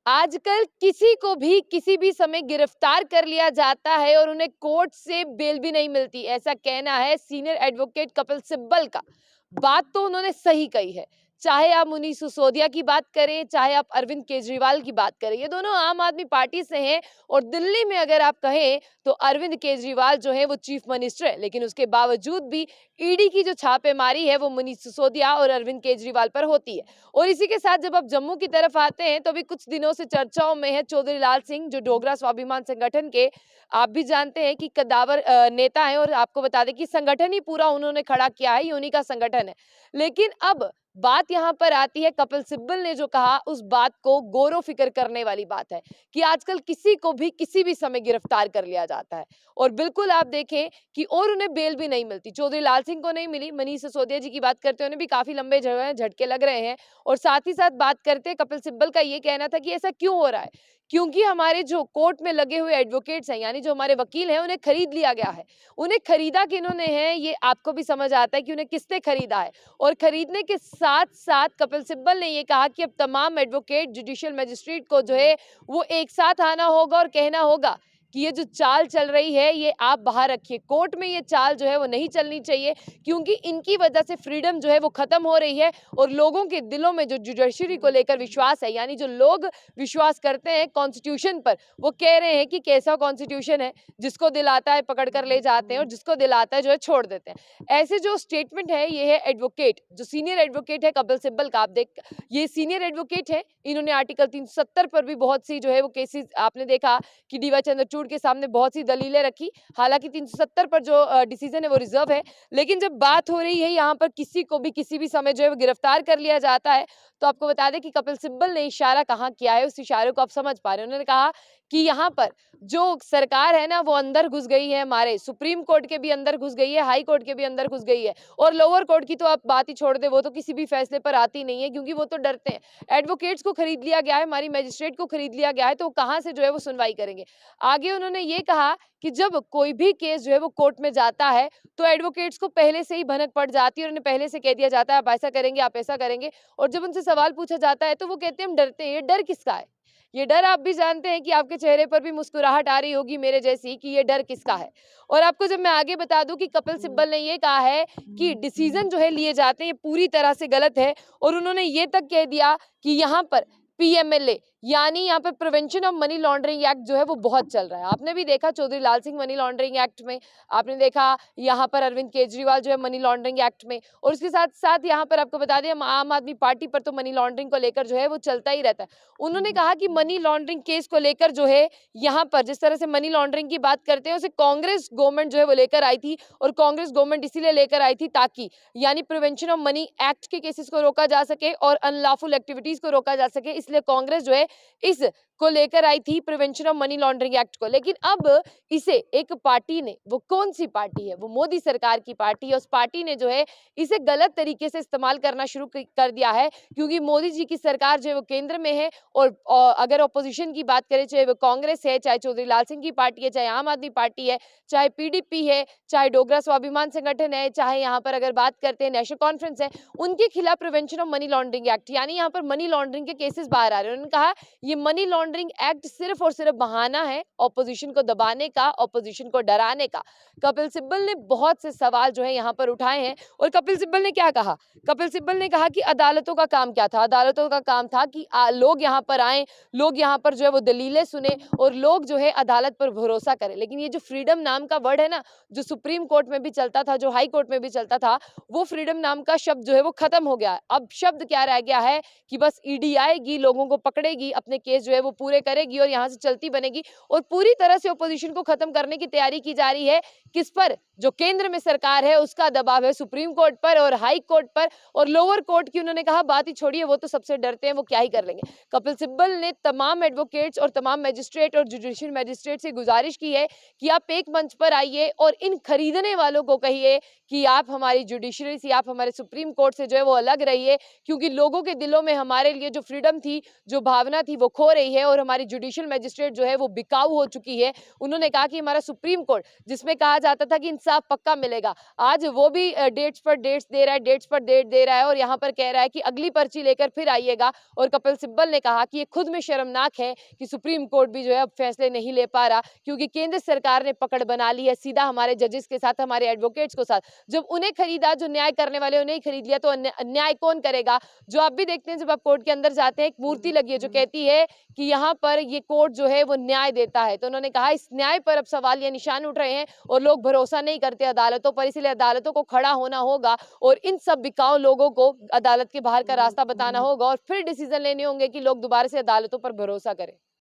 आजकल किसी को भी किसी भी समय गिरफ्तार कर लिया जाता है और उन्हें कोर्ट से बेल भी नहीं मिलती, ऐसा कहना है सीनियर एडवोकेट कपिल सिब्बल का। बात तो उन्होंने सही कही है। चाहे आप मनीष सिसोदिया की बात करें, चाहे आप अरविंद केजरीवाल की बात करें, ये दोनों आम आदमी पार्टी से हैं। और दिल्ली में अगर आप कहें तो अरविंद केजरीवाल जो है वो चीफ मिनिस्टर है, लेकिन उसके बावजूद भी ईडी की जो छापेमारी है वो मनीष सिसोदिया और अरविंद केजरीवाल पर होती है। और इसी के साथ जब आप जम्मू की तरफ आते हैं तो अभी कुछ दिनों से चर्चाओं में है चौधरी लाल सिंह, जो डोगरा स्वाभिमान संगठन के आप भी जानते हैं कि कद्दावर नेता हैं। और आपको बता दें कि संगठन ही पूरा उन्होंने खड़ा किया है, ये उन्हीं का संगठन है। लेकिन अब बात यहाँ पर आती है, कपिल सिब्बल ने जो कहा उस बात को गौर फिक्र करने वाली बात है कि आजकल किसी को भी किसी भी समय गिरफ्तार कर लिया जाता है। और बिल्कुल आप देखें कि और उन्हें बेल भी नहीं मिलती। चौधरी लाल सिंह को नहीं मिली, मनीष सिसोदिया जी की बात करते हैं, उन्हें भी काफी लंबे जो है झटके लग रहे हैं। और साथ ही साथ बात करते हैं, कपिल सिब्बल का ये कहना था कि ऐसा क्यों हो रहा है, क्योंकि हमारे जो कोर्ट में लगे हुए एडवोकेट्स हैं, यानी जो हमारे वकील हैं, उन्हें खरीद लिया गया है। उन्हें खरीदा किन्होंने है, ये आपको भी समझ आता है कि उन्हें किसने खरीदा है। और खरीदने के साथ साथ कपिल सिब्बल ने ये कहा कि अब तमाम एडवोकेट जुडिशियल मजिस्ट्रेट को जो है वो एक साथ आना होगा और कहना होगा कि ये जो चाल चल रही है ये आप बाहर रखिए, कोर्ट में ये चाल जो है वो नहीं चलनी चाहिए, क्योंकि इनकी वजह से फ्रीडम जो है वो खत्म हो रही है। और लोगों के दिलों में जो जुडिशरी को लेकर विश्वास है, यानी जो लोग विश्वास करते हैं कॉन्स्टिट्यूशन पर, वो कह रहे हैं कि कैसा कॉन्स्टिट्यूशन है, जिसको दिल आता है पकड़ कर ले जाते हैं और जिसको दिल आता है जो है छोड़ देते हैं। ऐसे जो स्टेटमेंट है ये है एडवोकेट, जो सीनियर एडवोकेट है कपिल सिब्बल का। आप देख, ये सीनियर एडवोकेट है, इन्होंने आर्टिकल 370 पर भी बहुत सी जो है वो केसेस आपने देखा कि डीवाई चंद्रचूड़ के सामने बहुत सी दलीलें रखी। हालांकि 370 पर जो डिसीजन है वो रिजर्व है, लेकिन जब बात हो रही है यहाँ पर किसी को भी किसी भी समय जो है वो गिरफ्तार कर लिया जाता है, तो आपको बता दें कि कपिल सिब्बल ने इशारा कहाँ किया है, उस इशारे को आप समझ पा रहे हैं। उन्होंने कहा कि यहाँ पर जो सरकार है ना वो अंदर घुस गई है, हमारे सुप्रीम कोर्ट के भी अंदर घुस गई है, हाई कोर्ट के भी अंदर घुस गई है। और लोअर कोर्ट की तो आप बात ही छोड़ दे, वो तो किसी भी फैसले पर आती नहीं है, क्योंकि वो तो डरते हैं। एडवोकेट्स को खरीद लिया गया है, हमारी मजिस्ट्रेट को खरीद लिया गया है, तो कहाँ से जो है वो सुनवाई करेंगे। आगे उन्होंने ये कहा कि जब कोई भी केस जो है वो कोर्ट में जाता है तो एडवोकेट्स को पहले से ही भनक पड़ जाती है और उन्हें पहले से कह दिया जाता है आप ऐसा करेंगे, आप ऐसा करेंगे। और जब उनसे सवाल पूछा जाता है तो वो कहते हैं हम डरते हैं। ये डर किसका है? ये डर आप भी जानते हैं कि आपके चेहरे पर भी मुस्कुराहट आ रही होगी मेरे जैसी, कि ये डर किसका है। और आपको जब मैं आगे बता दूं कि कपिल सिब्बल ने ये कहा है कि डिसीजन जो है लिए जाते हैं ये पूरी तरह से गलत है। और उन्होंने ये तक कह दिया कि यहाँ पर पीएमएलए, यानी यहाँ पर prevention of money laundering act जो है वो बहुत चल रहा है। आपने भी देखा Chaudhary Lal Singh money laundering act में, आपने देखा यहाँ पर अरविंद केजरीवाल जो है मनी लॉन्ड्रिंग एक्ट में। और उसके साथ साथ यहाँ पर आपको बता दें आम आदमी पार्टी पर तो मनी लॉन्ड्रिंग को लेकर जो है वो चलता ही रहता है। उन्होंने कहा कि मनी लॉन्ड्रिंग केस को लेकर जो है यहाँ पर जिस तरह से मनी लॉन्ड्रिंग की बात करते हैं उसे कांग्रेस गवर्नमेंट जो है वो लेकर आई थी। और कांग्रेस गवर्नमेंट इसीलिए लेकर आई थी ताकि यानी प्रिवेंशन ऑफ मनी एक्ट के केसेस को रोका जा सके और अनलॉफुल एक्टिविटीज को रोका जा सके, इसलिए कांग्रेस जो है इस को लेकर आई थी prevention of money laundering act को। लेकिन अब इसे एक पार्टी ने, वो कौन सी पार्टी है, वो मोदी सरकार की पार्टी है, उस पार्टी ने जो है इसे गलत तरीके से इस्तेमाल करना शुरू कर दिया है, क्योंकि मोदी जी की सरकार जो है वो केंद्र में है। और अगर ऑपोजिशन की बात करें, चाहे वो कांग्रेस है, चाहे चौधरी लाल सिंह की पार्टी है, चाहे आम आदमी पार्टी है, चाहे पीडीपी है, चाहे डोगरा स्वाभिमान संगठन है, चाहे यहाँ पर अगर बात करते हैं नेशनल कॉन्फ्रेंस है, उनके खिलाफ prevention of money laundering act यानी यहाँ पर मनी लॉन्ड्रिंग के केसेस बाहर आ रहे हैं। उन्होंने कहा ये मनी लॉन्ड्रिंग एक्ट सिर्फ और सिर्फ बहाना है ऑपोजिशन को दबाने का, ऑपोजिशन को डराने का। कपिल सिब्बल ने बहुत से सवाल जो है यहाँ पर उठाए हैं। और कपिल सिब्बल ने क्या कहा? कपिल सिब्बल ने कहा कि अदालतों का काम क्या था? अदालतों का काम था कि लोग यहाँ पर आए, लोग यहाँ पर जो है वो दलीलें सुने और लोग जो है अदालत पर भरोसा करें। लेकिन ये जो फ्रीडम नाम का वर्ड है ना, जो सुप्रीम कोर्ट में भी चलता था, जो हाई कोर्ट में भी चलता था, वो फ्रीडम नाम का शब्द जो है वो खत्म हो गया है। अब शब्द क्या रह गया है कि बस ईडी आएगी, लोगों को पकड़ेगी, अपने केस जो है वो पूरे करेगी और यहाँ से चलती बनेगी। और पूरी तरह से ओपोजिशन को खत्म करने की तैयारी की जा रही है। किस पर? जो केंद्र में सरकार है उसका दबाव है सुप्रीम कोर्ट पर और हाई कोर्ट पर। और लोअर कोर्ट की उन्होंने कहा बात ही छोड़िए, वो तो सबसे डरते हैं, वो क्या ही कर लेंगे। कपिल सिब्बल ने तमाम एडवोकेट्स और तमाम मजिस्ट्रेट और जुडिशियल मजिस्ट्रेट से गुजारिश की है कि आप एक मंच पर आइए और इन खरीदने वालों को कहिए कि आप हमारी जुडिशरी से, आप हमारे सुप्रीम कोर्ट से जो है वो अलग रहिए, क्योंकि लोगों के दिलों में हमारे लिए जो फ्रीडम थी, जो भावना थी, वो खो रही है और हमारी जुडिशियल मजिस्ट्रेट जो है वो बिकाऊ हो चुकी है। उन्होंने कहा कि हमारा सुप्रीम कोर्ट, जिसमें कहा जाता था कि इंसान इंसाफ पक्का मिलेगा। आज वो भी डेट्स पर डेट्स दे रहा है, डेट्स पर डेट दे रहा है और यहाँ पर कह रहा है कि अगली पर्ची लेकर फिर आइएगा। और कपिल सिब्बल ने कहा कि ये खुद में शर्मनाक है कि सुप्रीम कोर्ट भी जो है अब फैसले नहीं ले पा रहा, क्योंकि केंद्र सरकार ने पकड़ बना ली है सीधा हमारे जजेस के साथ, हमारे एडवोकेट्स के साथ। जब उन्हें खरीदा, जो न्याय करने वाले उन्हें ही खरीद लिया, तो अन्याय कौन करेगा? जो आप भी देखते हैं जब आप कोर्ट के अंदर जाते हैं, एक मूर्ति लगी है जो कहती है कि यहाँ पर ये कोर्ट जो है वो न्याय देता है। तो उन्होंने कहा इस न्याय पर अब सवाल या निशान उठ रहे हैं और लोग भरोसा नहीं करते अदालतों पर, इसलिए अदालतों को खड़ा होना होगा और इन सब बिकाऊ लोगों को अदालत के बाहर का रास्ता बताना होगा और फिर डिसीजन लेने होंगे कि लोग दोबारा से अदालतों पर भरोसा करें।